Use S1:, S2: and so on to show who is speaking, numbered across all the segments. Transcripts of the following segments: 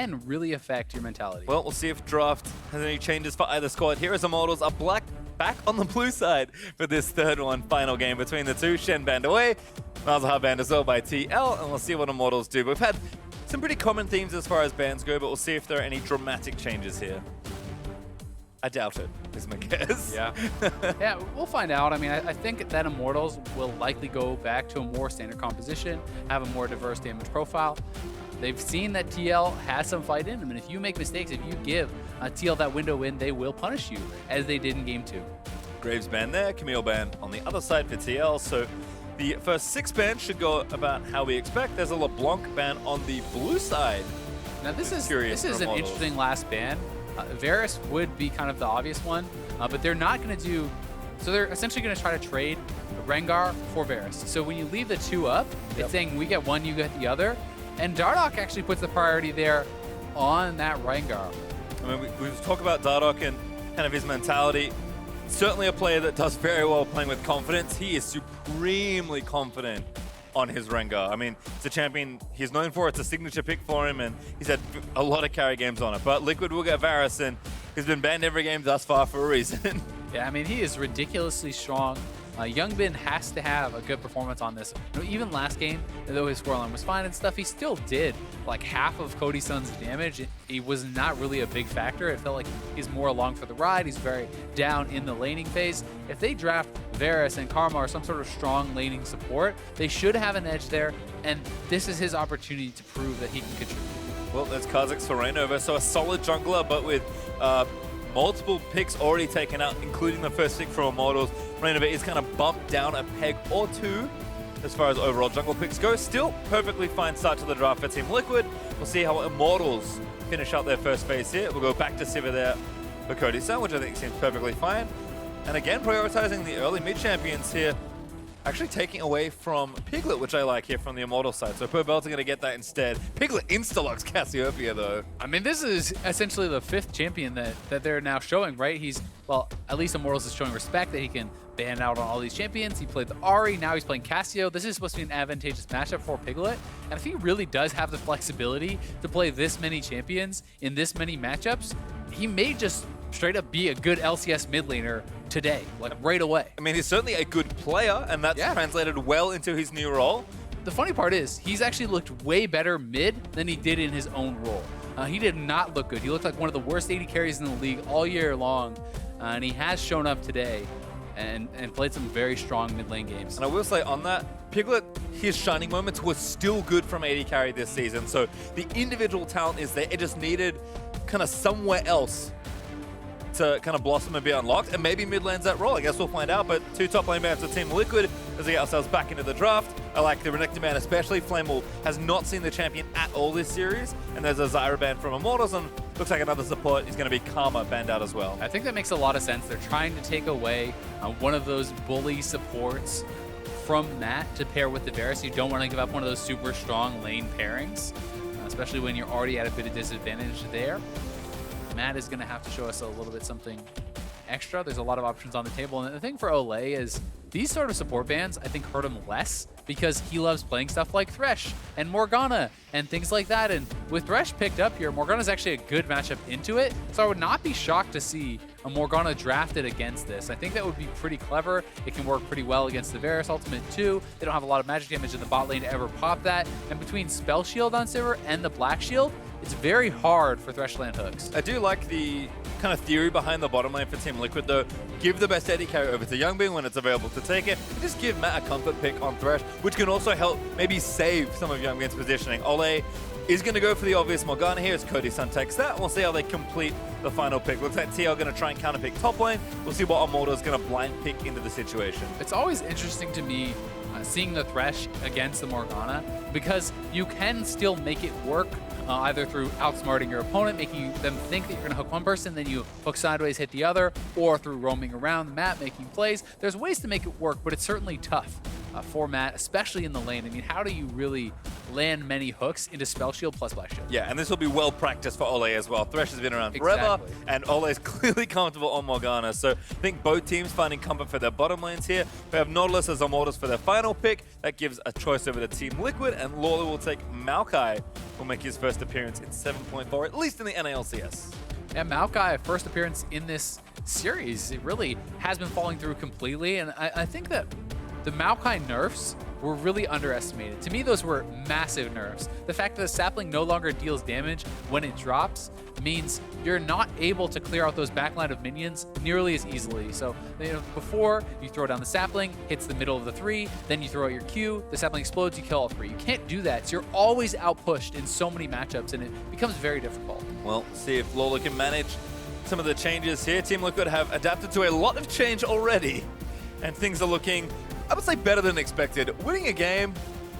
S1: can really affect your mentality.
S2: Well, we'll see if draft has any changes for either squad. Here is Immortals are back on the blue side for this third final game between the two. Shen banned away, Malzahar banned as well by TL, and we'll see what Immortals do. We've had some pretty common themes as far as bans go, but we'll see if there are any dramatic changes here. I doubt it, is my guess.
S1: Yeah. Yeah, we'll find out. I mean, I think that Immortals will likely go back to a more standard composition, have a more diverse damage profile. They've seen that TL has some fight in them, and if you make mistakes, if you give TL that window in, they will punish you, as they did in Game 2.
S2: Graves ban there, Camille ban on the other side for TL, so the first 6 bans should go about how we expect. There's a LeBlanc ban on the blue side.
S1: Now this is an interesting last ban. Varus would be kind of the obvious one, but they're not going to do... So they're essentially going to try to trade Rengar for Varus. So when you leave the 2 up, it's saying we get one, you get the other. And Dardoch actually puts the priority there on that Rengar.
S2: I mean, we've talked about Dardoch and kind of his mentality. Certainly a player that does very well playing with confidence. He is supremely confident on his Rengar. I mean, it's a champion he's known for. It's a signature pick for him, and he's had a lot of carry games on it. But Liquid will get Varus, and he's been banned every game thus far for a reason.
S1: Yeah, I mean, he is ridiculously strong. Youngbin has to have a good performance on this. You know, even last game, though his scoreline was fine and stuff, he still did like half of Cody Sun's damage. He was not really a big factor. It felt like he's more along for the ride. He's very down in the laning phase. If they draft Varus and Karma or some sort of strong laning support, they should have an edge there, and this is his opportunity to prove that he can contribute.
S2: Well, there's Kha'Zix for ReignOver, so a solid jungler, but with multiple picks already taken out, including the first pick for Immortals. ReignOver is kind of bumped down a peg or two as far as overall jungle picks go. Still perfectly fine start to the draft for Team Liquid. We'll see how Immortals finish out their first phase here. We'll go back to Sivir there for Cody Sun, which I think seems perfectly fine. And again, prioritizing the early mid champions here. Actually taking away from Piglet, which I like here from the Immortal side. So Pobelter going to get that instead. Piglet insta-locks Cassiopeia, though.
S1: I mean, this is essentially the 5th champion that they're now showing, right? He's, well, at least Immortals is showing respect that he can ban out on all these champions. He played the Ahri, now he's playing Cassio. This is supposed to be an advantageous matchup for Piglet. And if he really does have the flexibility to play this many champions in this many matchups, he may just straight up be a good LCS mid laner today, like right away.
S2: I mean, he's certainly a good player, and that's translated well into his new role.
S1: The funny part is, he's actually looked way better mid than he did in his own role. He did not look good. He looked like one of the worst AD carries in the league all year long, and he has shown up today and played some very strong mid lane games.
S2: And I will say on that, Piglet, his shining moments were still good from AD carry this season, so the individual talent is there. It just needed kind of somewhere else to kind of blossom and be unlocked, and maybe mid lane's that role. I guess we'll find out, but 2 top lane bans for Team Liquid as we get ourselves back into the draft. I like the Renekton ban especially. Flamewall has not seen the champion at all this series, and there's a Zyra ban from Immortals, and looks like another support is going to be Karma banned out as well.
S1: I think that makes a lot of sense. They're trying to take away one of those bully supports from Matt to pair with the Varus. You don't want to give up one of those super strong lane pairings, especially when you're already at a bit of disadvantage there. Matt is going to have to show us a little bit something extra. There's a lot of options on the table. And the thing for Olleh is these sort of support bans, I think, hurt him less because he loves playing stuff like Thresh and Morgana and things like that. And with Thresh picked up here, Morgana's actually a good matchup into it. So I would not be shocked to see a Morgana drafted against this. I think that would be pretty clever. It can work pretty well against the Varus ultimate too. They don't have a lot of magic damage in the bot lane to ever pop that. And between Spell Shield on Sivir and the Black Shield, it's very hard for Thresh land hooks.
S2: I do like the kind of theory behind the bottom lane for Team Liquid, though. Give the best AD carry over to Youngbin when it's available to take it. Just give Matt a comfort pick on Thresh, which can also help maybe save some of Youngbin's positioning. Olleh is going to go for the obvious Morgana here as Cody Sun takes that. We'll see how they complete the final pick. Looks like TL going to try and counter pick top lane. We'll see what Immortal is going to blind pick into the situation.
S1: It's always interesting to me seeing the Thresh against the Morgana, because you can still make it work either through outsmarting your opponent, making them think that you're going to hook one person, then you hook sideways, hit the other, or through roaming around the map, making plays. There's ways to make it work, but it's certainly tough for Matt, especially in the lane. I mean, how do you really land many hooks into Spell Shield plus Black Shield.
S2: Yeah, and this will be well practiced for Olleh as well. Thresh has been around forever, and Olleh is clearly comfortable on Morgana. So I think both teams finding comfort for their bottom lanes here. We have Nautilus as Immortals for their final pick. That gives a choice over the Team Liquid, and Lourlo will take Maokai, will make his first appearance in 7.4, at least in the NALCS.
S1: Yeah, Maokai, first appearance in this series, it really has been falling through completely, and I think that the Maokai nerfs were really underestimated. To me, those were massive nerfs. The fact that the sapling no longer deals damage when it drops means you're not able to clear out those backline of minions nearly as easily. So, before, you throw down the sapling, hits the middle of the 3, then you throw out your Q, the sapling explodes, you kill all 3. You can't do that, so you're always outpushed in so many matchups, and it becomes very difficult.
S2: Well, see if Lourlo can manage some of the changes here. Team Liquid have adapted to a lot of change already, and things are looking, I would say, better than expected. Winning a game,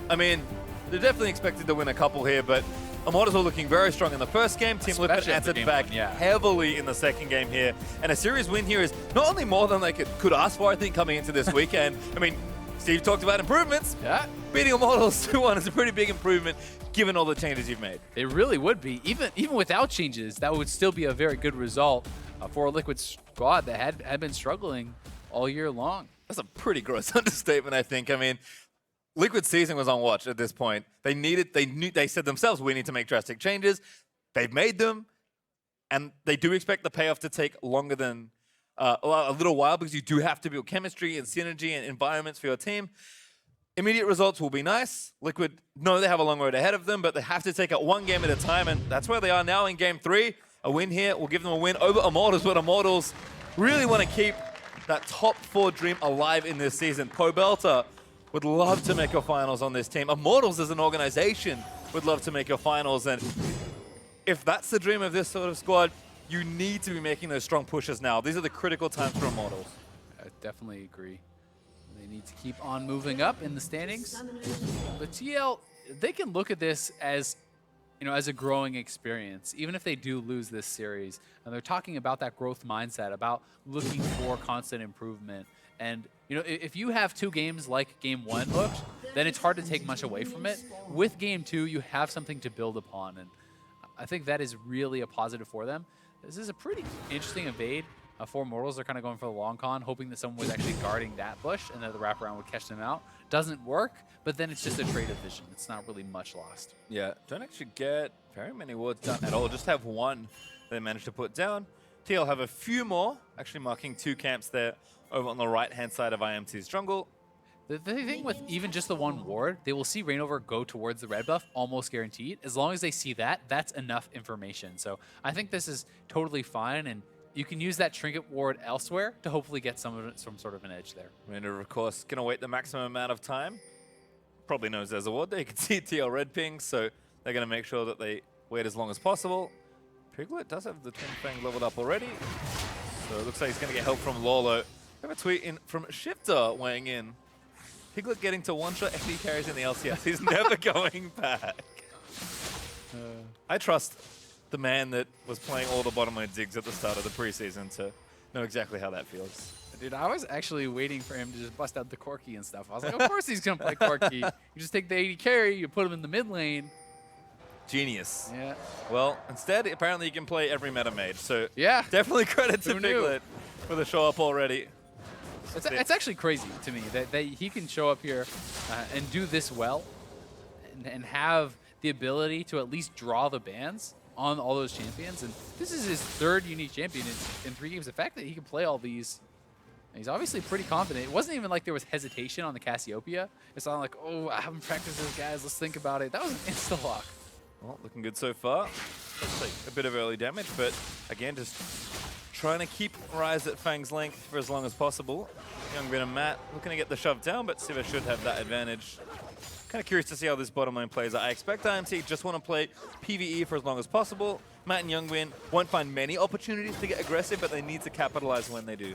S2: I mean, they're definitely expected to win a couple here, but Immortals were looking very strong in the first game. Team Liquid answered back heavily in the second game here. And a series win here is not only more than they could ask for, I think, coming into this weekend. I mean, Steve talked about improvements. Yeah. Beating Immortals 2-1 is a pretty big improvement, given all the changes you've made.
S1: It really would be. Even without changes, that would still be a very good result for a Liquid squad that had been struggling all year long.
S2: That's a pretty gross understatement, I think. I mean, Liquid season was on watch at this point. They said themselves, we need to make drastic changes. They've made them, and they do expect the payoff to take longer than a little while, because you do have to build chemistry and synergy and environments for your team. Immediate results will be nice. Liquid know they have a long road ahead of them, but they have to take it one game at a time, and that's where they are now in Game 3. A win here will give them a win over Immortals, but Immortals really want to keep that top 4 dream alive in this season. Pobelter would love to make your finals on this team. Immortals as an organization would love to make your finals, and if that's the dream of this sort of squad, you need to be making those strong pushes now. These are the critical times for Immortals.
S1: I definitely agree. They need to keep on moving up in the standings. But TL, they can look at this as, as a growing experience, even if they do lose this series. And they're talking about that growth mindset, about looking for constant improvement. And, if you have 2 games like Game 1 looked, then it's hard to take much away from it. With Game 2, you have something to build upon. And I think that is really a positive for them. This is a pretty interesting evade. For Immortals, they're kind of going for the long con, hoping that someone was actually guarding that bush and that the wraparound would catch them out. Doesn't work, but then it's just a trade of vision. It's not really much lost.
S2: Yeah, don't actually get very many wards done at all. Just have one they managed to put down. TL have a few more, actually marking 2 camps there over on the right-hand side of IMT's jungle.
S1: The thing with even just the 1 ward, they will see ReignOver go towards the red buff, almost guaranteed. As long as they see that, that's enough information. So I think this is totally fine, and you can use that trinket ward elsewhere to hopefully get some sort of an edge there.
S2: ReignOver, of course, going to wait the maximum amount of time. Probably knows there's a ward there. You can see TL red ping, so they're going to make sure that they wait as long as possible. Piglet does have the Twin Fang leveled up already, so it looks like he's going to get help from Lourlo. We have a tweet in from Shifter weighing in. Piglet getting to one-shot AD carries in the LCS. He's never going back. I trust the man that was playing all the bottom lane zigs at the start of the preseason to know exactly how that feels.
S1: Dude, I was actually waiting for him to just bust out the Corki and stuff. I was like, of course he's going to play Corki. You just take the AD carry, you put him in the mid lane.
S2: Genius.
S1: Yeah.
S2: Well, instead, apparently you can play every meta mage. So
S1: yeah,
S2: definitely credit to Piglet for the show up already.
S1: It's actually crazy to me that he can show up here and do this well and have the ability to at least draw the bans on all those champions. And this is his 3rd unique champion in 3 games. The fact that he can play all these, he's obviously pretty confident. It wasn't even like there was hesitation on the Cassiopeia. It's not like, oh, I haven't practiced this, guys. Let's think about it. That was an insta-lock.
S2: Well, looking good so far. Let's take a bit of early damage, but again, just trying to keep Ryze at Fang's length for as long as possible. Youngbin and Matt looking to get the shove down, but Sivir should have that advantage. Kind of curious to see how this bottom lane plays. I expect IMT just want to play PvE for as long as possible. Matt and Youngbin won't find many opportunities to get aggressive, but they need to capitalize when they do.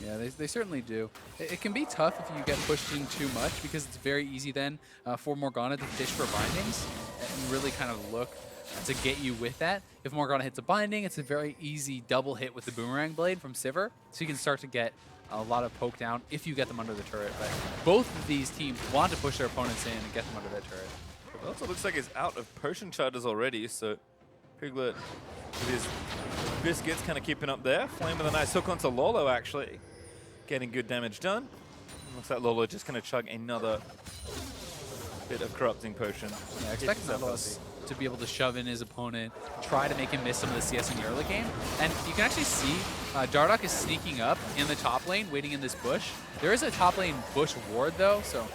S1: Yeah, they certainly do. It can be tough if you get pushed in too much, because it's very easy then for Morgana to fish for bindings and really kind of look to get you with that. If Morgana hits a binding, it's a very easy double hit with the Boomerang Blade from Sivir, so you can start to get a lot of poke down if you get them under the turret. But both of these teams want to push their opponents in and get them under that turret.
S2: Also looks like he's out of potion charges already, so Piglet with his biscuits kind of keeping up there. Flame with a nice hook onto Lourlo, actually. Getting good damage done. Looks like Lourlo just going to chug another bit of corrupting potion.
S1: Yeah, expect Nautilus to be able to shove in his opponent, try to make him miss some of the CS in the early game. And you can actually see Dardoch is sneaking up in the top lane, waiting in this bush. There is a top lane bush ward, though, so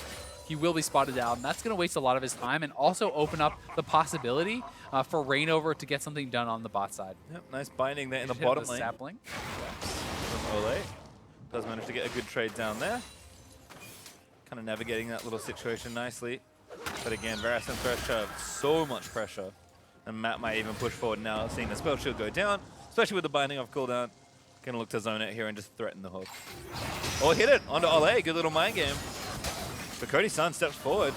S1: he will be spotted out, and that's going to waste a lot of his time and also open up the possibility for ReignOver to get something done on the bot side.
S2: Yep, nice binding there in the bottom lane.
S1: Sapling.
S2: From Olleh. Does manage to get a good trade down there. Kind of navigating that little situation nicely. But again, Varus and Thresh have so much pressure. And Matt might even push forward now, seeing the spell shield go down, especially with the binding off cooldown. Going to look to zone it here and just threaten the hook. Or hit it onto Olleh. Good little mind game. But Cody Sun steps forward.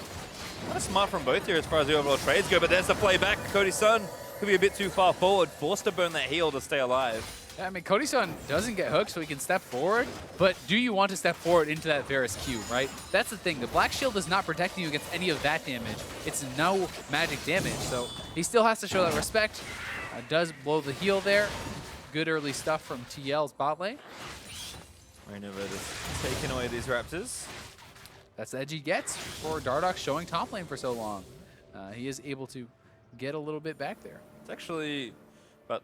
S2: Kind of smart from both here as far as the overall trades go, but there's the play back. Cody Sun could be a bit too far forward, forced to burn that heal to stay alive.
S1: Yeah, I mean, Cody Sun doesn't get hooked, so he can step forward, but do you want to step forward into that Varus Q, right? That's the thing. The Black Shield is not protecting you against any of that damage. It's no magic damage, so he still has to show that respect. Does blow the heal there. Good early stuff from TL's bot lane.
S2: ReignOver just taking away these Raptors.
S1: That's the edge he gets for Dardoch showing top lane for so long. He is able to get a little bit back there.
S2: It's actually about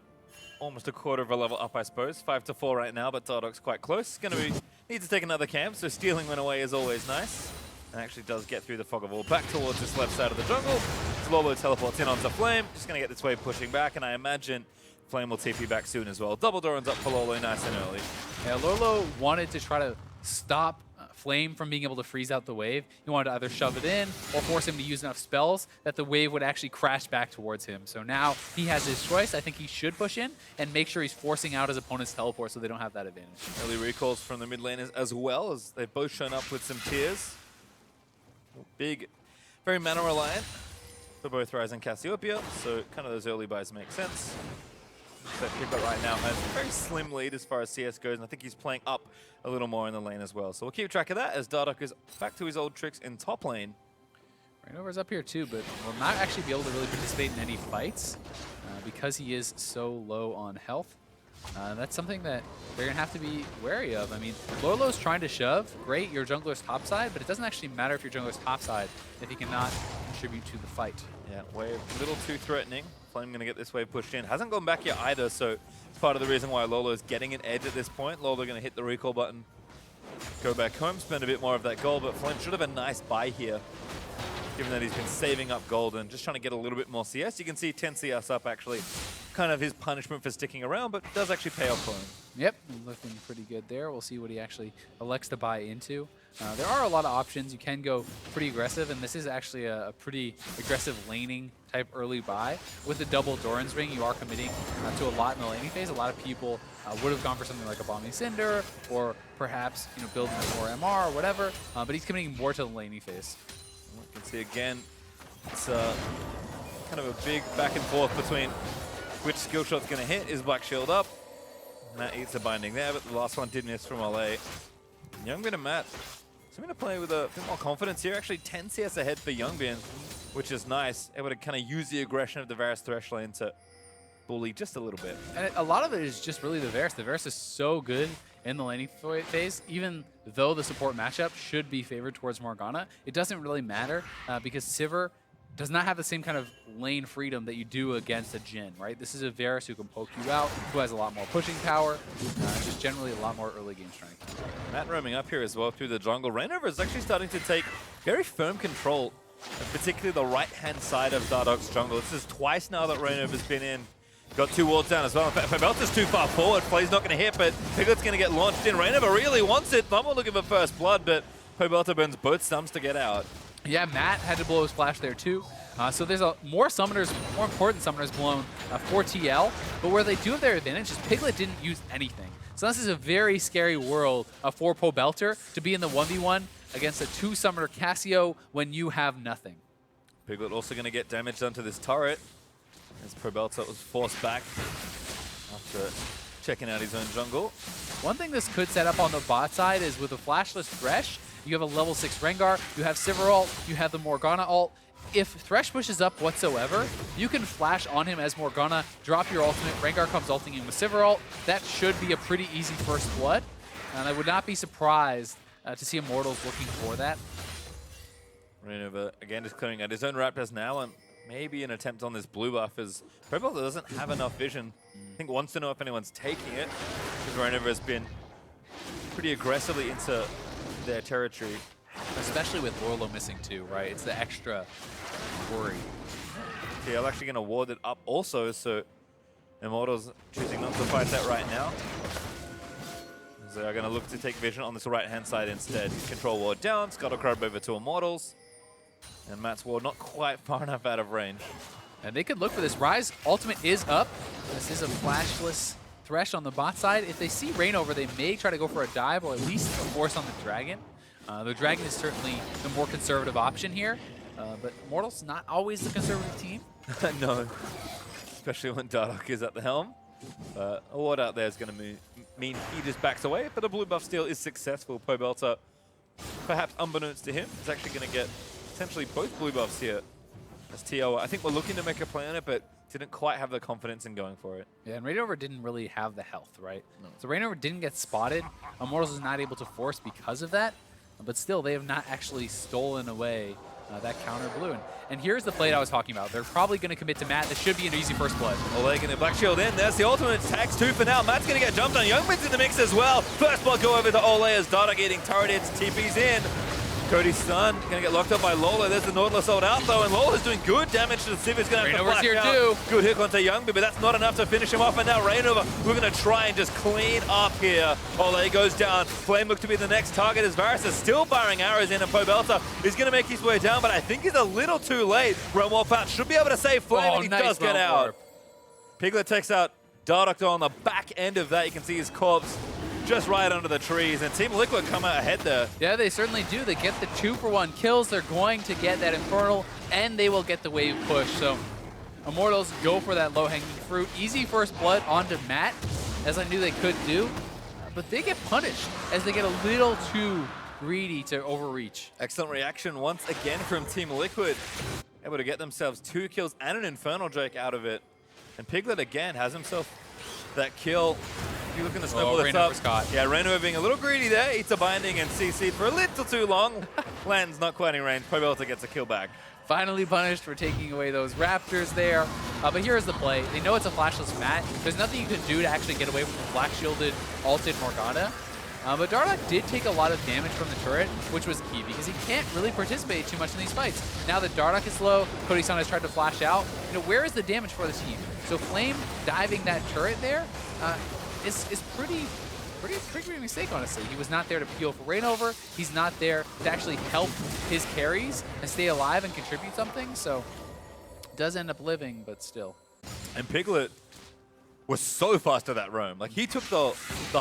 S2: almost a quarter of a level up, I suppose. 5-4 right now, but Dardoch's quite close. Going to need to take another camp, so stealing one away is always nice. And actually does get through the fog of war back towards this left side of the jungle. Lourlo teleports in onto Flame. Just going to get this wave pushing back, and I imagine Flame will TP back soon as well. Double Doran's up for Lourlo nice and early.
S1: Yeah, Lourlo wanted to try to stop Flame from being able to freeze out the wave. He wanted to either shove it in or force him to use enough spells that the wave would actually crash back towards him. So now he has his choice. I think he should push in and make sure he's forcing out his opponent's teleport so they don't have that advantage.
S2: Early recalls from the mid laners as well, as they've both shown up with some tears. Big, very mana reliant for both Ryze and Cassiopeia, so kind of those early buys make sense. But Piglet right now has a very slim lead as far as CS goes, and I think he's playing up a little more in the lane as well. So we'll keep track of that as Dardoch is back to his old tricks in top lane.
S1: ReignOver's up here too, but will not actually be able to really participate in any fights because he is so low on health. That's something that they're going to have to be wary of. I mean, Lourlo's trying to shove. Great, your jungler's topside, but it doesn't actually matter if your jungler's topside if he cannot contribute to the fight.
S2: Yeah, wave a little too threatening. Flame going to get this wave pushed in. Hasn't gone back yet either, so it's part of the reason why Lourlo is getting an edge at this point. Lourlo going to hit the recall button, go back home, spend a bit more of that gold, but Flame should have a nice buy here, given that he's been saving up gold and just trying to get a little bit more CS. You can see 10 CS up actually, kind of his punishment for sticking around, but it does actually pay off for him.
S1: Yep, looking pretty good there. We'll see what he actually elects to buy into. There are a lot of options. You can go pretty aggressive, and this is actually a pretty aggressive laning type early buy. With the double Doran's Ring, you are committing to a lot in the laning phase. A lot of people would have gone for something like a Bombing Cinder, or perhaps building more MR or whatever, but he's committing more to the laning phase.
S2: You can see again, it's kind of a big back and forth between which skill shot's going to hit. Is Black Shield up? Matt eats a binding there, but the last one did miss from Olleh. Youngbin and Matt, so I'm going to play with a bit more confidence here. Actually 10 CS ahead for Youngbin, which is nice. Able to kind of use the aggression of the Varus Thresh lane to bully just a little bit.
S1: And a lot of it is just really the Varus. The Varus is so good in the laning phase, even though the support matchup should be favored towards Morgana. It doesn't really matter because Sivir does not have the same kind of lane freedom that you do against a Jhin, right? This is a Varus who can poke you out, who has a lot more pushing power, just generally a lot more early game strength.
S2: Matt roaming up here as well through the jungle. ReignOver is actually starting to take very firm control, particularly the right-hand side of Dardoch's jungle. This is twice now that ReignOver's been in. Got 2 wards down as well. In fact, Pobelter's too far forward. Play's not going to hit, but Piglet's going to get launched in. ReignOver really wants it. Bumble looking for first blood, but Pobelter burns both stumps to get out.
S1: Yeah, Matt had to blow his flash there too. So there's more summoners, more important summoners blown for TL, but where they do have their advantage is Piglet didn't use anything. So this is a very scary world for Pobelter to be in the 1v1 against a 2-summoner Cassio when you have nothing.
S2: Piglet also going to get damage done to this turret as Pobelter was forced back after checking out his own jungle.
S1: One thing this could set up on the bot side is with a flashless Thresh, you have a level 6 Rengar, you have Sivir ult, you have the Morgana ult. if Thresh pushes up whatsoever, you can flash on him as Morgana, drop your ultimate, Rengar comes ulting in with Sivir ult. That should be a pretty easy first blood, and I would not be surprised to see Immortals looking for that.
S2: ReignOver again just clearing out his own Raptors now, and maybe an attempt on this blue buff as Pobelter doesn't have enough vision. I think wants to know if anyone's taking it, because ReignOver has been pretty aggressively into their territory.
S1: Especially with Lourlo missing too, right? It's the extra worry.
S2: Okay, I'm actually going to ward it up also, so Immortals choosing not to fight that right now. So they're going to look to take vision on this right-hand side instead. Control ward down, Scuttle Crab over to Immortals. And Matt's ward not quite far enough out of range.
S1: And they could look for this. Ryze ultimate is up. This is a flashless Thresh on the bot side. If they see ReignOver, they may try to go for a dive or at least a force on the Dragon. The Dragon is certainly the more conservative option here, but Immortals not always the conservative team.
S2: No, especially when Dardoch is at the helm. A ward out there is going to mean he just backs away, but a blue buff steal is successful. Pobelter, perhaps unbeknownst to him, is actually going to get essentially both blue buffs here. As TL, I think we're looking to make a play on it, but didn't quite have the confidence in going for it.
S1: Yeah, and ReignOver didn't really have the health, right? No. So ReignOver didn't get spotted. Immortals is not able to force because of that. But still, they have not actually stolen away that counter blue. And here's the play that I was talking about. They're probably going to commit to Matt. This should be an easy first blood.
S2: Olleh getting the Black Shield in. There's the ultimate. Tags 2 for now. Matt's going to get jumped on. Youngbin's in the mix as well. First blood go over to Olleh as Dardoch getting turreted. TP's in. Cody Sun going to get locked up by Lourlo. There's the Nautilus sold out though, and Lourlo's doing good damage to the Sivir. He's going to have to flash
S1: here
S2: out.
S1: too.
S2: Good hook onto Youngbin, but that's not enough to finish him off. And now ReignOver, we're going to try and just clean up here. Olleh goes down. Flame look to be the next target as Varus is still firing arrows in, and Pobelter is going to make his way down, but I think he's a little too late. Realm Warp out should be able to save Flame, and he
S1: nice
S2: does get out. Piglet takes out Dardoch on the back end of that. You can see his corpse just right under the trees, and Team Liquid come out ahead there.
S1: Yeah, they certainly do. They get the 2-for-1 kills. They're going to get that Infernal, and they will get the wave push. So Immortals go for that low-hanging fruit. Easy first blood onto Matt, as I knew they could do. But they get punished as they get a little too greedy to overreach.
S2: Excellent reaction once again from Team Liquid. Able to get themselves 2 kills and an Infernal Drake out of it. And Piglet again has himself that kill. If you look in the snowball that's up.
S1: Scott.
S2: Yeah, ReignOver being a little greedy there. Eats a binding and CC'd for a little too long. Lands not quite in range. Pobelter gets a kill back.
S1: Finally punished for taking away those Raptors there. But here's the play. They know it's a flashless Matt. There's nothing you can do to actually get away from the black shielded ulted Morgana. But Dardoch did take a lot of damage from the turret, which was key because he can't really participate too much in these fights. Now that Dardoch is low, Cody Sun has tried to flash out. You know, where is the damage for the team? So Flame diving that turret there is pretty big mistake, honestly. He was not there to peel for ReignOver. He's not there to actually help his carries and stay alive and contribute something. So does end up living, but still.
S2: And Piglet was so fast to that roam. Like, he took the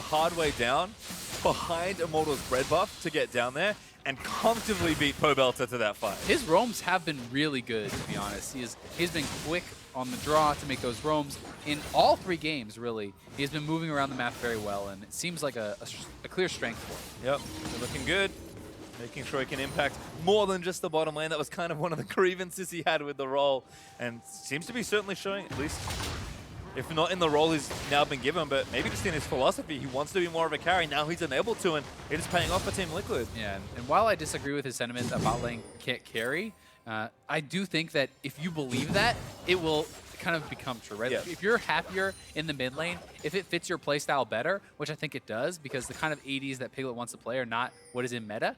S2: hard way down behind Immortals' bread buff to get down there and comfortably beat Pobelter to that fight.
S1: His roams have been really good, to be honest. He's been quick on the draw to make those roams in all 3 games, really. He's been moving around the map very well, and it seems like a clear strength for him.
S2: Yep, they're looking good. Making sure he can impact more than just the bottom lane. That was kind of one of the grievances he had with the role, and seems to be certainly showing, at least, if not in the role he's now been given, but maybe just in his philosophy. He wants to be more of a carry. Now he's unable to, and it is paying off for Team Liquid. Yeah,
S1: and while I disagree with his sentiment that bot lane can't carry, I do think that if you believe that, it will kind of become true, right?
S2: Yes.
S1: If you're happier in the mid lane, if it fits your playstyle better, which I think it does, because the kind of ADs that Piglet wants to play are not what is in meta,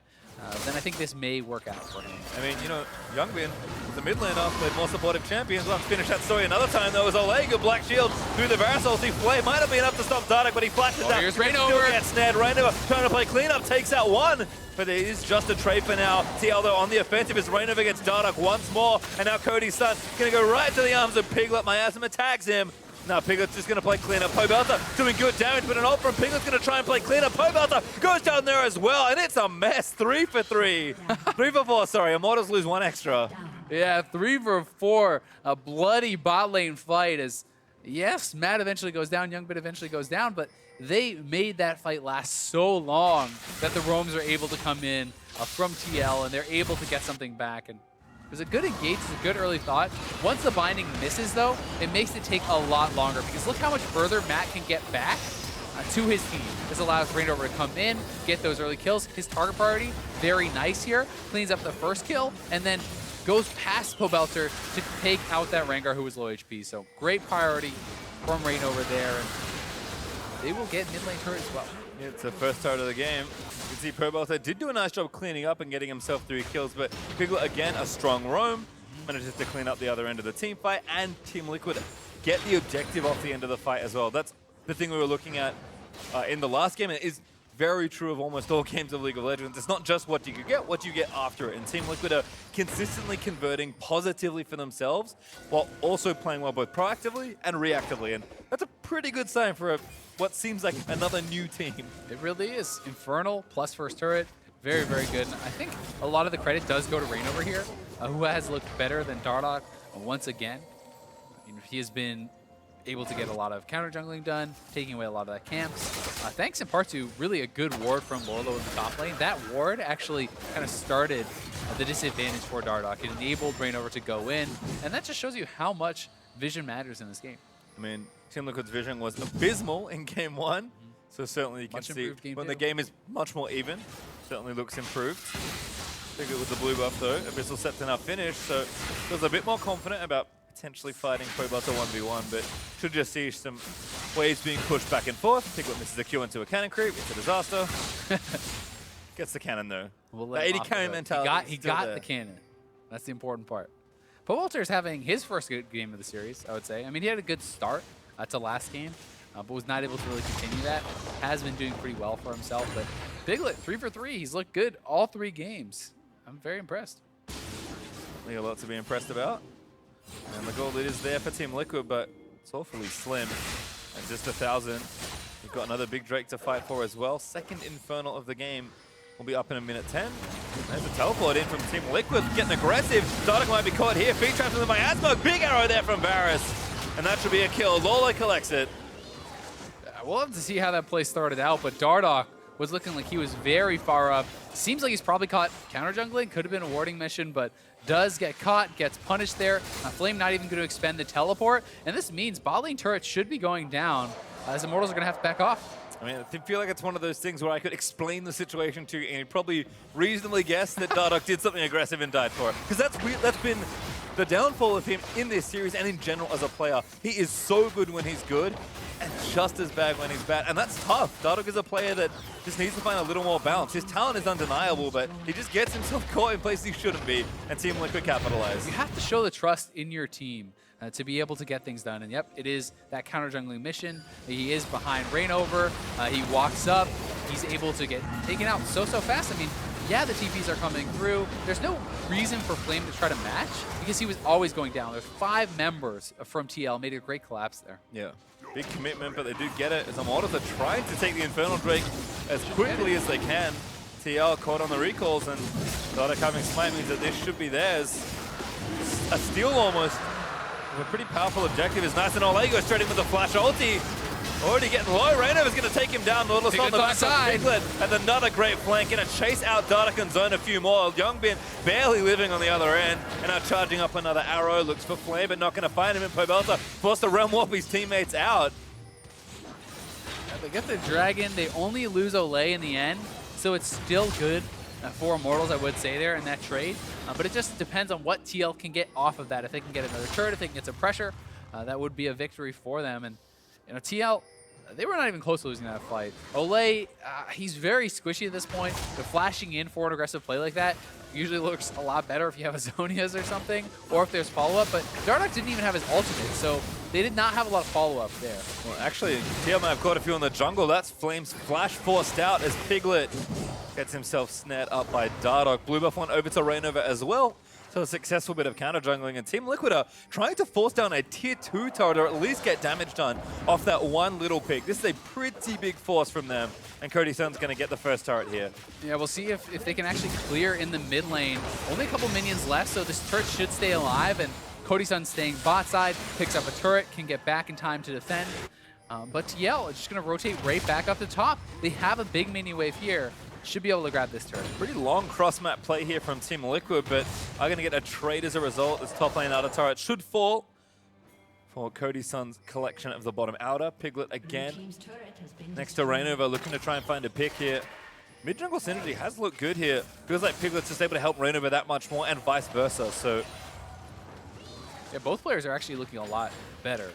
S1: then I think this may work out for him.
S2: I mean, you know, Youngbin was a mid laner, played more supportive champions. We'll have to finish that story another time, though, as Olleh, good black shield through the Varus ulti. Flame might have been enough to stop Dardoch, but he flashes down.
S1: Here's
S2: ReignOver. Still gets snared. ReignOver trying to play cleanup, takes out one, but it is just a trade for now. TL, though, on the offensive as ReignOver gets Dardoch once more, and now Cody Sun going to go right to the arms of Piglet. Miasma tags him. Now Piglet's just going to play cleanup. Pobelter doing good damage, but an ult from Piglet's going to try and play cleanup. Pobelter goes down there as well, and it's a mess. 3 for 3. 3 for 4, sorry. Immortals lose 1 extra.
S1: Yeah, 3 for 4. A bloody bot lane fight as, yes, Matt eventually goes down, Youngbin eventually goes down, but they made that fight last so long that the roams are able to come in from TL, and they're able to get something back. And It was a good engage, it's a good early thought. Once the binding misses, though, it makes it take a lot longer because look how much further Matt can get back to his team. This allows ReignOver to come in, get those early kills. His target priority, very nice here. Cleans up the first kill, and then goes past Pobelter to take out that Rengar who was low HP. So great priority from ReignOver there, and they will get mid lane turret as well.
S2: Yeah, it's the first turret of the game. You can see Pobelter did do a nice job cleaning up and getting himself 3 kills, but Piglet, again, a strong roam, manages to clean up the other end of the team fight, and Team Liquid get the objective off the end of the fight as well. That's the thing we were looking at in the last game, and it is very true of almost all games of League of Legends. It's not just what you get, what you get after it. And Team Liquid are consistently converting positively for themselves while also playing well both proactively and reactively. And that's a pretty good sign for what seems like another new team.
S1: It really is. Infernal plus first turret. Very, very good. And I think a lot of the credit does go to ReignOver here, who has looked better than Dardoch once again. He has been able to get a lot of counter jungling done, taking away a lot of that camps. Thanks in part to really a good ward from Lourlo in the top lane. That ward actually kind of started the disadvantage for Dardoch. It enabled ReignOver to go in, and that just shows you how much vision matters in this game.
S2: I mean, Team Liquid's vision was abysmal in Game 1, so certainly you can see when the game is much more even, certainly looks improved. Piglet with the blue buff though, Abyssal set to now finish, so feels a bit more confident about potentially fighting Pobelter 1v1, but should just see some waves being pushed back and forth. Piglet misses the Q into a cannon creep. It's a disaster. Gets the cannon though.
S1: We'll
S2: the 80 cannon mentality.
S1: He got the cannon. That's the important part. Pobelter is having his first good game of the series, I would say. I mean, he had a good start to last game, but was not able to really continue that. Has been doing pretty well for himself, but Piglet, 3 for 3. He's looked good all 3 games. I'm very impressed.
S2: We got a lot to be impressed about. And the goal lead is there for Team Liquid, but it's awfully slim at just 1,000. We've got another big Drake to fight for as well. Second Infernal of the game will be up in a minute 10. There's a teleport in from Team Liquid, getting aggressive. Dardoch might be caught here. Feed traps from the miasma. Big arrow there from Varus. And that should be a kill. Lourlo collects it.
S1: We'll have to see how that play started out, but Dardoch was looking like he was very far up. Seems like he's probably caught counter jungling. Could have been a warding mission, but does get caught, gets punished there. Flame not even going to expend the teleport. And this means bot lane turret should be going down, as Immortals are going to have to back off.
S2: I mean, I feel like it's one of those things where I could explain the situation to you and you'd probably reasonably guess that Dardoch did something aggressive and died for it. Because that's been the downfall of him in this series and in general as a player. He is so good when he's good and just as bad when he's bad. And that's tough. Dardoch is a player that just needs to find a little more balance. His talent is undeniable, but he just gets himself caught in places he shouldn't be, and Team Liquid capitalize.
S1: You have to show the trust in your team to be able to get things done. And yep, it is that counter jungling mission. He is behind ReignOver. He walks up. He's able to get taken out so fast. I mean, yeah, the TPs are coming through. There's no reason for Flame to try to match because he was always going down. There's 5 members from TL. Made a great collapse there.
S2: Yeah. Big commitment, but they do get it as Immortals are trying to take the Infernal Drake as quickly as they can. TL caught on the recalls, and Dardoch having smite means that this should be theirs. A steal almost. A pretty powerful objective is nice, and Olleh goes straight in with the flash ulti. Already getting low. ReignOver's going to take him down. Nautilus on the back side. Piglet, and another great flank. Going to chase out Dardoch and zone a few more. Youngbin barely living on the other end. And now charging up another arrow. Looks for Flame, but not going to find him in Pobelter. Forced to realm warp his teammates out.
S1: They get the dragon. They only lose Olleh in the end. So it's still good for Immortals, I would say, there in that trade. But it just depends on what TL can get off of that. If they can get another turret, if they can get some pressure, that would be a victory for them. And you know, TL, they were not even close to losing that fight. Olleh, he's very squishy at this point. The flashing in for an aggressive play like that usually looks a lot better if you have a Zonias or something, or if there's follow-up, but Dardoch didn't even have his ultimate, so they did not have a lot of follow-up there.
S2: Well, actually, TL might have caught a few in the jungle. That's Flame's flash forced out as Piglet gets himself snared up by Dardoch. Blue buff one over to ReignOver as well. So a successful bit of counter jungling, and Team Liquid are trying to force down a tier 2 turret or at least get damage done off that one little pick. This is a pretty big force from them, and Cody Sun's going to get the first turret here. Yeah,
S1: we'll see if they can actually clear in the mid lane. Only a couple minions left, so this turret should stay alive, and Cody Sun staying bot side, picks up a turret, can get back in time to defend. But TL is just going to rotate right back up the top. They have a big mini wave here. should be able to grab this turret.
S2: Pretty long cross-map play here from Team Liquid, but are going to get a trade as a result. This top lane outer turret should fall for Cody Sun's collection of the bottom outer. Piglet again next to ReignOver, looking to try and find a pick here. Mid-jungle synergy has looked good here. Feels like Piglet's just able to help ReignOver that much more, and vice versa. So
S1: yeah, both players are actually looking a lot better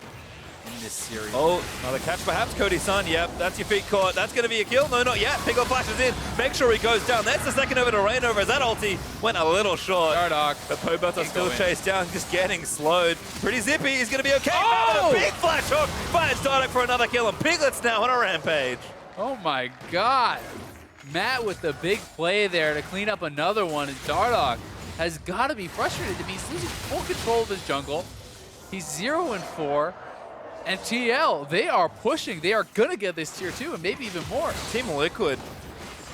S1: in this series.
S2: oh, another catch perhaps. Cody Sun, yep, that's your feet caught. That's going to be a kill. No, not yet. Piglet flashes in. Make sure he goes down. That's the second over to ReignOver as that ulti went a little short.
S1: Dardoch.
S2: But Pobelter still chased down, just getting slowed. Pretty zippy. He's going to be okay.
S1: Oh!
S2: A big flash hook finds Dardoch for another kill, and Piglet's now on a rampage.
S1: Oh my god. Matt with the big play there to clean up another one, and Dardoch has got to be frustrated. I mean, he's losing full control of his jungle. He's 0-4. And TL, they are pushing. They are going to get this tier 2 and maybe even more.
S2: Team Liquid,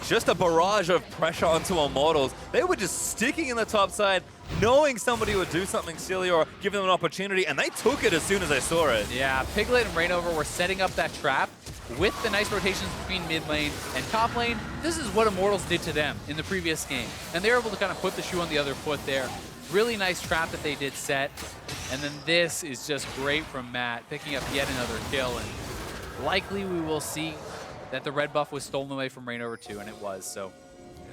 S2: just a barrage of pressure onto Immortals. They were just sticking in the top side, knowing somebody would do something silly or give them an opportunity, and they took it as soon as they saw it.
S1: Yeah, Piglet and ReignOver were setting up that trap with the nice rotations between mid lane and top lane. This is what Immortals did to them in the previous game. And they were able to kind of put the shoe on the other foot there. Really nice trap that they did set. And then this is just great from Matt, picking up yet another kill. And likely we will see that the red buff was stolen away from ReignOver too, and it was. So,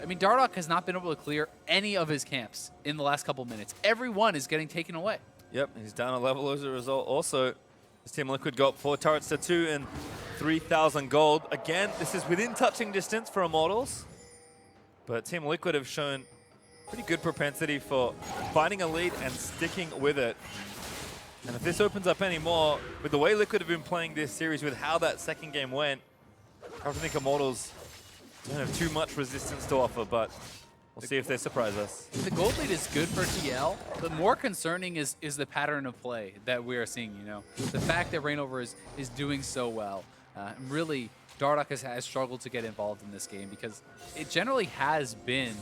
S1: I mean, Dardoch has not been able to clear any of his camps in the last couple minutes. Everyone is getting taken away.
S2: Yep, he's down a level as a result. Also, this Team Liquid got 4 turrets to 2 and 3,000 gold. Again, this is within touching distance for Immortals. But Team Liquid have shown pretty good propensity for finding a lead and sticking with it. And if this opens up any more, with the way Liquid have been playing this series, with how that second game went, I don't think Immortals don't have too much resistance to offer, but we'll see if they surprise us.
S1: The gold lead is good for TL, but more concerning is the pattern of play that we are seeing, you know. The fact that ReignOver is doing so well. Really, Dardoch has struggled to get involved in this game because it generally has been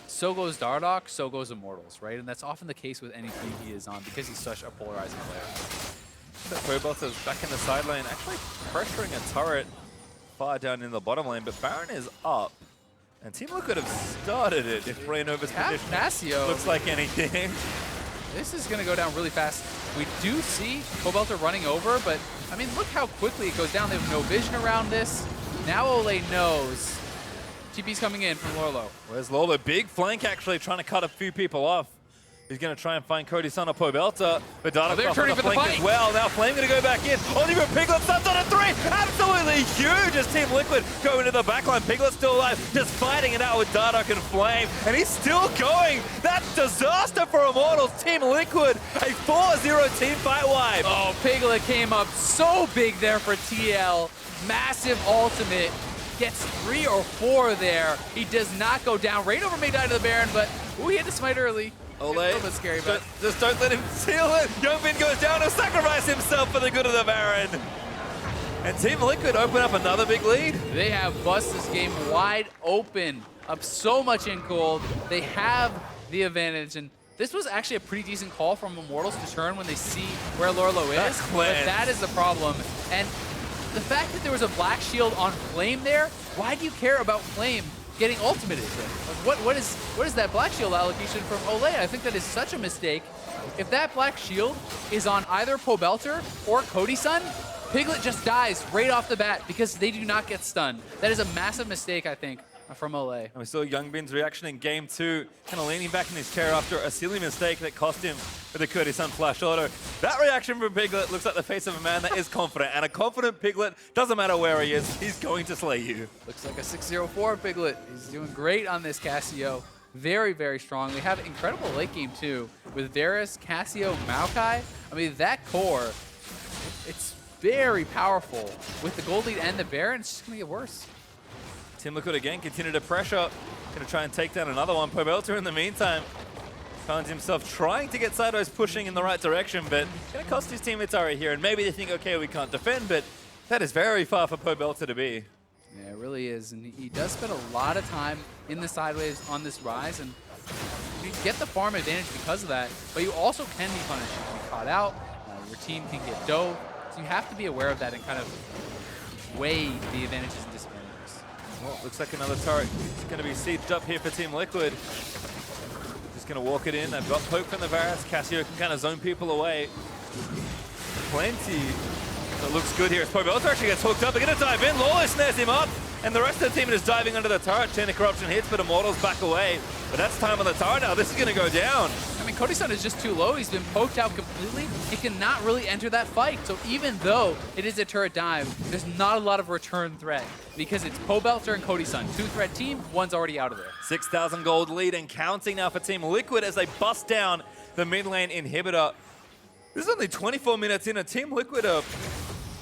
S1: so goes Dardoch, so goes Immortals, right? And that's often the case with any team he is on because he's such a polarizing player.
S2: Pobelter's back in the side lane, actually pressuring a turret far down in the bottom lane, but Baron is up. And Team Liquid have started it if ReignOver's position
S1: Cassio
S2: looks like anything.
S1: This is going to go down really fast. We do see Pobelter running over, but I mean, look how quickly it goes down. They have no vision around this. Now Olleh knows. TP's coming in from Lourlo.
S2: Where's Lourlo? Big flank actually, trying to cut a few people off. He's going to try and find Cody Sun or Pobelter. But Dardoch
S1: they're turning for the
S2: flank
S1: fight
S2: as well. Now Flame going to go back in. Only for Piglet, Sun's on a 3. Absolutely huge as Team Liquid go into the backline. Piglet's still alive, just fighting it out with Dardoch and Flame. And he's still going. That's disaster for Immortals. Team Liquid, a 4-0 team fight wipe.
S1: Oh, Piglet came up so big there for TL. Massive ultimate. Gets 3 or 4 there. He does not go down. ReignOver may die to the Baron, but ooh, he had to smite early.
S2: Olleh,
S1: a little bit scary, but
S2: just don't let him seal it. Youngbin goes down to sacrifice himself for the good of the Baron. And Team Liquid open up another big lead.
S1: They have bust this game wide open, up so much in gold. They have the advantage, and this was actually a pretty decent call from Immortals to turn when they see where Lourlo is. But that is the problem. And the fact that there was a black shield on Flame there, why do you care about Flame getting ultimated? Like what is that black shield allocation from Olleh? I think that is such a mistake. If that black shield is on either Pobelter or Cody Sun, Piglet just dies right off the bat because they do not get stunned. That is a massive mistake, I think, from Olleh.
S2: And we saw Youngbin's reaction in game 2, kind of leaning back in his chair after a silly mistake that cost him with the Cody Sun flash auto. That reaction from Piglet looks like the face of a man that is confident, and a confident Piglet, doesn't matter where he is, he's going to slay you.
S1: Looks like a 6-0-4 Piglet. He's doing great on this Cassio. Very, very strong. We have incredible late game too with Varus, Cassio, Maokai. I mean, that core, it's very powerful. With the gold lead and the Baron, it's just going to get worse.
S2: Team Liquid again continue to pressure. Going to try and take down another one. Pobelter in the meantime finds himself trying to get sideways, pushing in the right direction, but going to cost his team a turret here. And maybe they think, okay, we can't defend, but that is very far for Pobelter to be.
S1: Yeah, it really is. And he does spend a lot of time in the sideways on this Ryze, and you get the farm advantage because of that, but you also can be punished. You can be caught out, your team can get dove, so you have to be aware of that and kind of weigh the advantages and disadvantages.
S2: Well, looks like another turret is going to be sieged up here for Team Liquid. Just going to walk it in. They've got poke from the Varus. Cassio can kind of zone people away. Plenty. That looks good here. As Pobelter actually gets hooked up. They're going to dive in. Lourlo snares him up. And the rest of the team is diving under the turret. Chain of Corruption hits, but Immortals back away. But that's time on the turret now. This is going to go down.
S1: I mean, Cody Sun is just too low. He's been poked out completely. He cannot really enter that fight. So even though it is a turret dive, there's not a lot of return threat because it's Pobelter and Cody Sun. 2-threat team, one's already out of there.
S2: 6,000 gold lead and counting now for Team Liquid as they bust down the mid lane inhibitor. This is only 24 minutes in, and Team Liquid are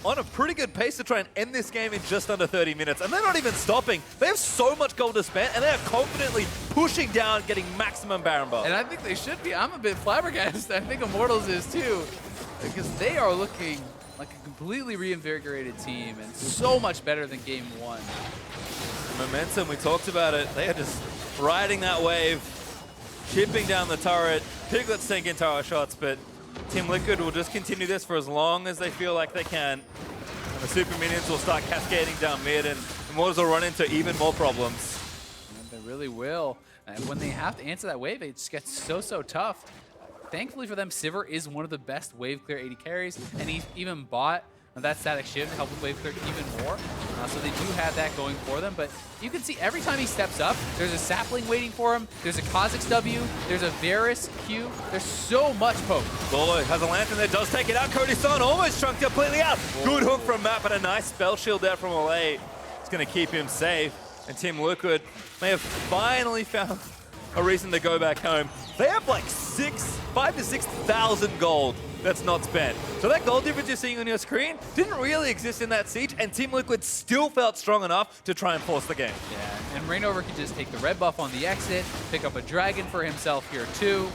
S2: on a pretty good pace to try and end this game in just under 30 minutes. And they're not even stopping. They have so much gold to spend, and they are confidently pushing down, getting maximum Baron buff.
S1: And I think they should be. I'm a bit flabbergasted. I think Immortals is too, because they are looking like a completely reinvigorated team and so much better than game one.
S2: Momentum, we talked about it. They are just riding that wave, chipping down the turret. Piglet's taking tower shots, but Team Liquid will just continue this for as long as they feel like they can. And the super minions will start cascading down mid, and Immortals will run into even more problems.
S1: And they really will. And when they have to answer that wave, it just gets so tough. Thankfully for them, Sivir is one of the best wave clear AD carries, and he's even bought that static shift to help with wave clear even more. So they do have that going for them, but you can see every time he steps up, there's a sapling waiting for him, there's a Kha'Zix W, there's a Varus Q, there's so much poke.
S2: Lourlo has a lantern that does take it out. Cody Sun almost chunked completely out. Good hook from Matt, but a nice spell shield there from Olleh. It's going to keep him safe, and Team Liquid may have finally found a reason to go back home. They have like 5,000 to 6,000 gold that's not spent. So that gold difference you're seeing on your screen didn't really exist in that siege, and Team Liquid still felt strong enough to try and force the game.
S1: Yeah, and ReignOver can just take the red buff on the exit, pick up a dragon for himself here too.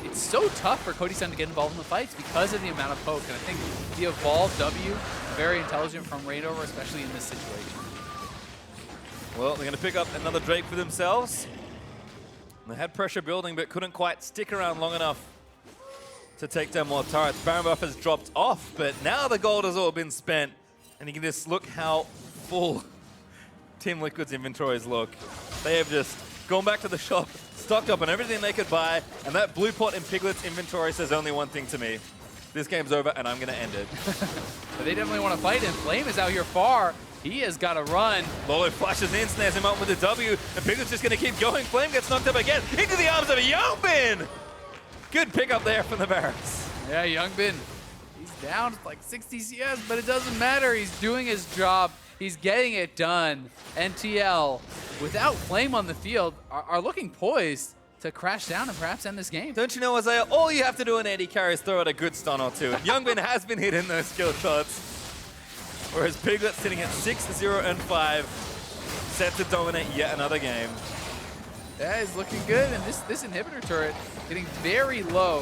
S1: It's so tough for Cody Sun to get involved in the fights because of the amount of poke, and I think the evolved W, very intelligent from ReignOver, especially in this situation.
S2: Well, they're going to pick up another Drake for themselves. They had pressure building, but couldn't quite stick around long enough to take down more turrets. Baron buff has dropped off, but now the gold has all been spent. And you can just look how full Team Liquid's inventories look. They have just gone back to the shop, stocked up on everything they could buy, and that blue pot in Piglet's inventory says only one thing to me. This game's over, and I'm going to end it.
S1: But they definitely want to fight, and Flame is out here far. He has got to run.
S2: Lourlo flashes in, snares him up with the W, and Piglet's just going to keep going. Flame gets knocked up again into the arms of Youngbin. Good pickup there from the Barracks.
S1: Yeah, Youngbin, he's down like 60 CS, but it doesn't matter. He's doing his job. He's getting it done. NTL, without Flame on the field, are looking poised to crash down and perhaps end this game.
S2: Don't you know, Azael, all you have to do in AD carry is throw out a good stun or two. And Youngbin has been hitting those skill shots. Whereas Piglet's sitting at 6-0-5, set to dominate yet another game.
S1: Yeah, he's looking good, and this inhibitor turret getting very low.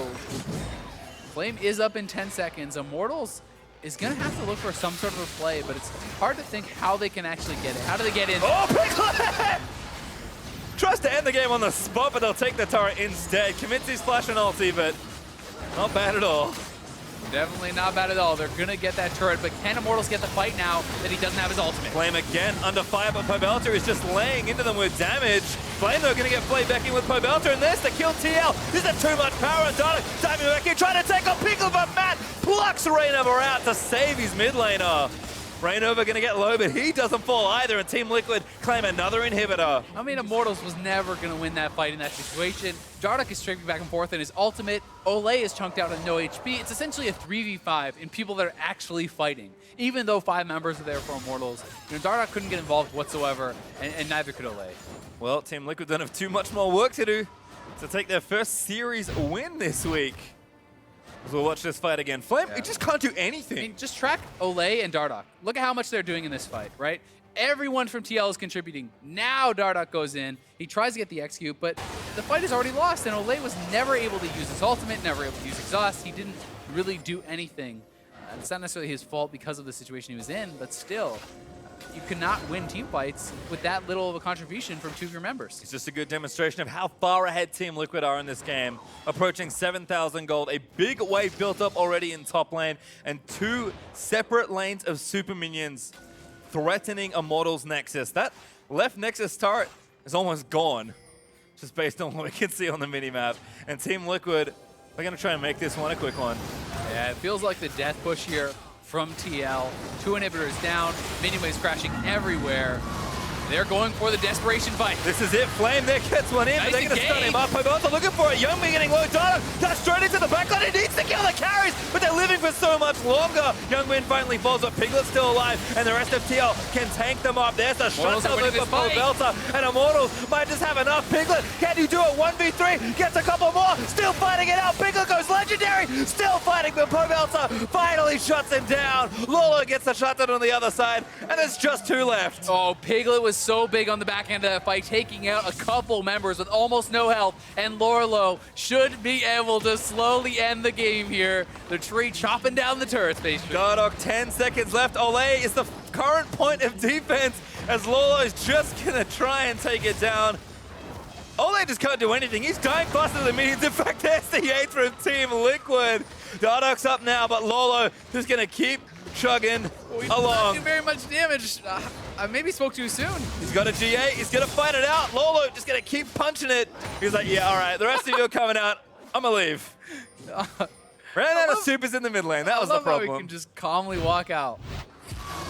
S1: Flame is up in 10 seconds. Immortals is going to have to look for some sort of a play, but it's hard to think how they can actually get it. How do they get in?
S2: Oh, Piglet! Tries to end the game on the spot, but they'll take the turret instead. Commits his flash and ulti, but not bad at all.
S1: Definitely not bad at all. They're going to get that turret, but can Immortals get the fight now that he doesn't have his ultimate?
S2: Flame again under fire, but Pobelter is just laying into them with damage. Flame, though, going to get played back in with Pobelter, and there's the kill TL. This is too much power, and Dardoch diving back in, trying to take on Piglet, but Matt plucks ReignOver out to save his mid laner. ReignOver going to get low, but he doesn't fall either, and Team Liquid claim another inhibitor.
S1: I mean, Immortals was never going to win that fight in that situation. Dardoch is streaming back and forth in his ultimate. Olleh is chunked out at no HP. It's essentially a 3v5 in people that are actually fighting. Even though 5 members are there for Immortals, Dardoch couldn't get involved whatsoever, and neither could Olleh.
S2: Well, Team Liquid don't have too much more work to do to take their first series win this week. As we'll watch this fight again. Flame, it just can't do anything.
S1: I mean, just track Olleh and Dardoch. Look at how much they're doing in this fight, right? Everyone from TL is contributing. Now Dardoch goes in. He tries to get the execute, but the fight is already lost, and Olleh was never able to use his ultimate, never able to use exhaust. He didn't really do anything. It's not necessarily his fault because of the situation he was in, but still, you cannot win team fights with that little of a contribution from 2 of your members.
S2: It's just a good demonstration of how far ahead Team Liquid are in this game. Approaching 7,000 gold, a big wave built up already in top lane, and 2 separate lanes of super minions threatening Immortals Nexus. That left Nexus turret is almost gone, just based on what we can see on the minimap. And Team Liquid, they're going to try and make this one a quick one.
S1: Yeah, it feels like the death push here from TL. 2 inhibitors down, minion waves crashing everywhere. They're going for the desperation fight.
S2: This is it. Flame there gets one in,
S1: Nice
S2: but they're going to stun him up. Pobelter looking for it. Youngbin getting low. Dardoch, that's straight into the backline. He needs to kill the carries, but they're living for so much longer. Youngbin finally falls, but Piglet's still alive, and the rest of TL can tank them up. There's a shutdown loop for Pobelter, and Immortals might just have enough. Piglet, can you do it? 1v3, gets a couple more, still fighting it out. Piglet goes legendary, still fighting, but Pobelter finally shuts him down. Lourlo gets the shutdown on the other side, and there's just 2 left.
S1: Oh, Piglet was so big on the back end of that fight, taking out a couple members with almost no health, and Lourlo should be able to slowly end the game here. The tree chopping down the turrets, basically.
S2: Dardoch, 10 seconds left. Olleh is the current point of defense as Lourlo is just gonna try and take it down. Olleh just can't do anything. He's dying faster than minions. In fact, there's the 8 from Team Liquid. Dardoch's up now, but Lourlo just gonna keep chugging
S1: He's
S2: along.
S1: not doing very much damage. I maybe spoke too soon.
S2: He's got a G8. He's going to fight it out. Lourlo just going to keep punching it. He's like, yeah, all right. The rest of you are coming out. I'm going to leave. Ran out of supers in the mid lane. That was the problem.
S1: How we can just calmly walk out.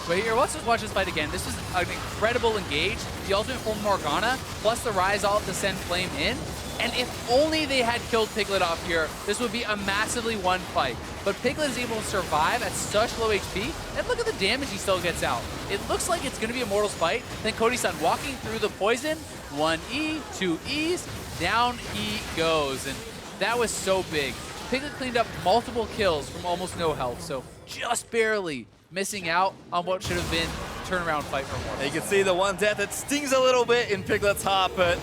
S1: But here, let's just watch this fight again. This was an incredible engage. The ultimate from Morgana, plus the Ryze ult to send Flame in. And if only they had killed Piglet off here, this would be a massively won fight. But Piglet is able to survive at such low HP, and look at the damage he still gets out. It looks like it's going to be a Immortals fight. Then Cody Sun walking through the poison, 1E, 2 Es, down he goes. And that was so big. Piglet cleaned up multiple kills from almost no health, so just barely missing out on what should have been a turnaround fight for Immortals.
S2: You can see the one death that stings a little bit in Piglet's heart, but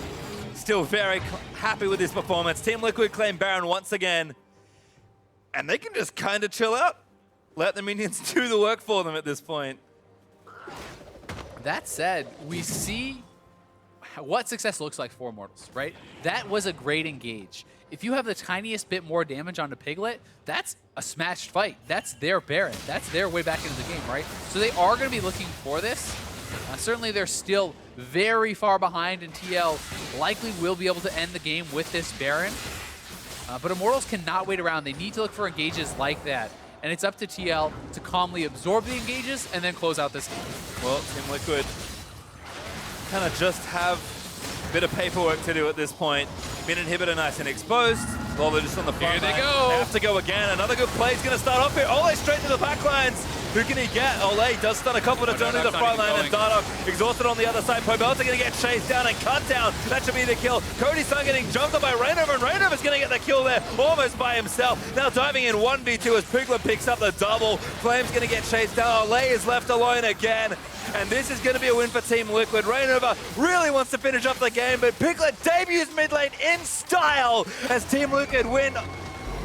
S2: still very happy with his performance. Team Liquid claim Baron once again, and they can just kind of chill out. Let the minions do the work for them at this point.
S1: That said, we see what success looks like for Immortals, right? That was a great engage. If you have the tiniest bit more damage onto Piglet, that's a smashed fight. That's their Baron. That's their way back into the game, right? So they are going to be looking for this. Certainly they're still very far behind, and TL likely will be able to end the game with this Baron. But Immortals cannot wait around. They need to look for engages like that. And it's up to TL to calmly absorb the engages and then close out this game.
S2: Well, Team Liquid kind of just have a bit of paperwork to do at this point. Min inhibitor nice and exposed. Well, they're just on the front
S1: Here they
S2: line.
S1: go.
S2: They have to go again. Another good play is going to start off here. Olleh straight to the back lines. Who can he get? Olleh does stun a couple to turn to the front line, and Dardoch exhausted on the other side. Pobelter going to get chased down and cut down. That should be the kill. Cody Sun getting jumped on by ReignOver, and ReignOver's going to get the kill there almost by himself. Now diving in 1v2 as Piglet picks up the double. Flame's going to get chased down. Olleh is left alone again. And this is going to be a win for Team Liquid. ReignOver really wants to finish up the game, but Piglet debuts mid lane in style as Team Liquid win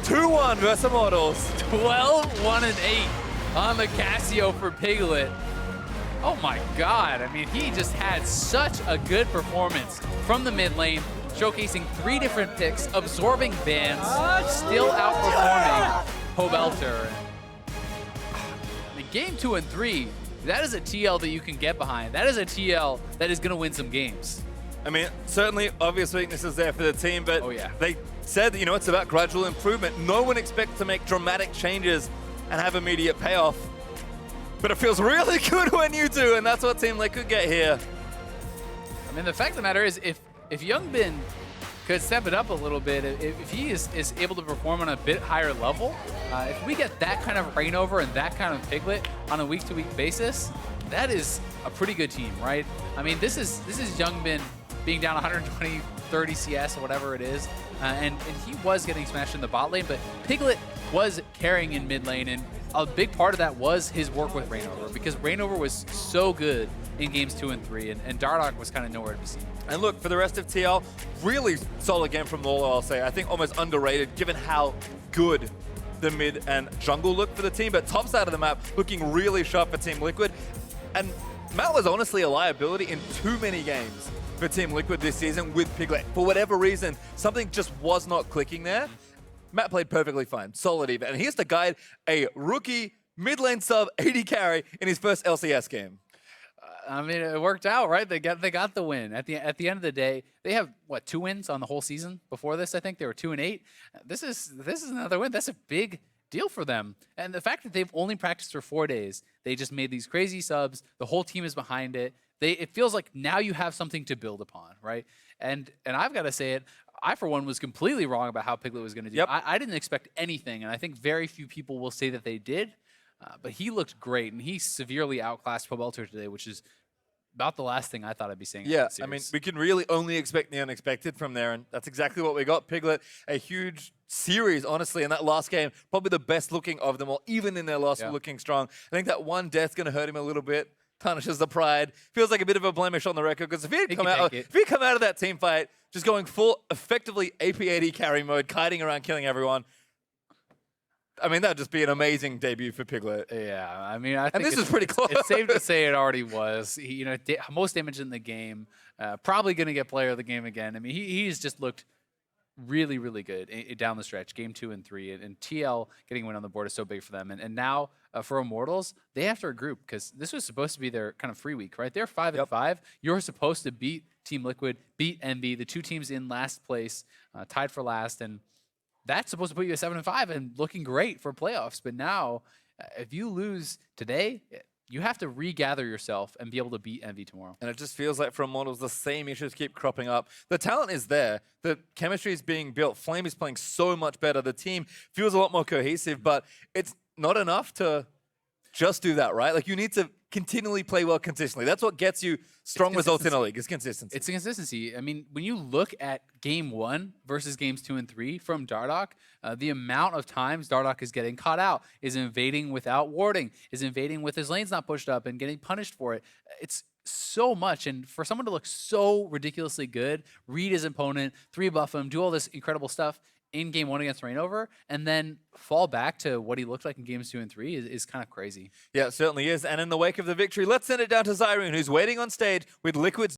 S2: 2-1 versus Immortals.
S1: 12-1-8 on the Cassio for Piglet. Oh my god, I mean, he just had such a good performance from the mid lane, showcasing 3 different picks, absorbing bans, still outperforming Pobelter. I mean, game 2 and 3, that is a TL that you can get behind. That is a TL that is going to win some games.
S2: I mean, certainly obvious weaknesses there for the team, but they said that, you know, it's about gradual improvement. No one expects to make dramatic changes and have immediate payoff. But it feels really good when you do, and that's what Team Liquid get here.
S1: I mean, the fact of the matter is, if Youngbin could step it up a little bit, if he is able to perform on a bit higher level, if we get that kind of ReignOver and that kind of Piglet on a week-to-week basis, that is a pretty good team, right? I mean, this is Youngbin being down 120, 30 CS or whatever it is, and he was getting smashed in the bot lane, but Piglet was carrying in mid lane, and a big part of that was his work with ReignOver, because ReignOver was so good in games 2 and 3, and Dardoch was kind of nowhere to be seen.
S2: And look, for the rest of TL, really solid game from Lourlo, I'll say. I think almost underrated, given how good the mid and jungle look for the team, but top side of the map looking really sharp for Team Liquid. And Matt was honestly a liability in too many games for Team Liquid this season with Piglet. For whatever reason, something just was not clicking there. Matt played perfectly fine, solid even, and he has to guide a rookie mid lane sub AD carry in his first LCS game.
S1: I mean, it worked out, right? They got the win. At the end of the day, they have what, 2 wins on the whole season. Before this, I think they were 2-8. This is another win. That's a big deal for them. And the fact that they've only practiced for 4 days, they just made these crazy subs. The whole team is behind it. It feels like now you have something to build upon, right? And I've got to say it. I, for one, was completely wrong about how Piglet was going to do.
S2: Yep.
S1: I didn't expect anything, and I think very few people will say that they did. But he looked great, and he severely outclassed Pobelter today, which is about the last thing I thought I'd be saying.
S2: Yeah, I mean, we can really only expect the unexpected from there, and that's exactly what we got. Piglet, a huge series, honestly, in that last game, probably the best looking of them all, even in their loss, looking strong. I think that one death's going to hurt him a little bit. Tarnishes the pride. Feels like a bit of a blemish on the record, because if he had come out of that team fight, just going full, effectively AP-AD carry mode, kiting around, killing everyone, I mean, that'd just be an amazing debut for Piglet.
S1: Yeah, I mean, I think
S2: this is pretty close.
S1: It's safe to say it already was. He, most damage in the game. Probably going to get player of the game again. I mean, he's just looked really, really good down the stretch. Game 2 and 3, and TL getting a win on the board is so big for them. And now for Immortals, they have to regroup, because this was supposed to be their kind of free week, right? They're 5-5. You're supposed to beat Team Liquid, beat Envy, the 2 teams in last place, tied for last, and that's supposed to put you at 7-5 and looking great for playoffs. But now, if you lose today, you have to regather yourself and be able to beat Envy tomorrow.
S2: And it just feels like for Immortals, the same issues keep cropping up. The talent is there. The chemistry is being built. Flame is playing so much better. The team feels a lot more cohesive, but it's not enough to just do that, right? Like, you need to continually play well consistently. That's what gets you strong results in a league, is consistency.
S1: It's consistency. I mean, when you look at game 1 versus games 2 and 3 from Dardoch, the amount of times Dardoch is getting caught out, is invading without warding, is invading with his lanes not pushed up and getting punished for it. It's so much. And for someone to look so ridiculously good, read his opponent, 3-buff him, do all this incredible stuff in game 1 against ReignOver, and then fall back to what he looked like in games 2 and 3 is kind of crazy.
S2: Yeah, it certainly is. And in the wake of the victory, let's send it down to Zyrene, who's waiting on stage with Liquid's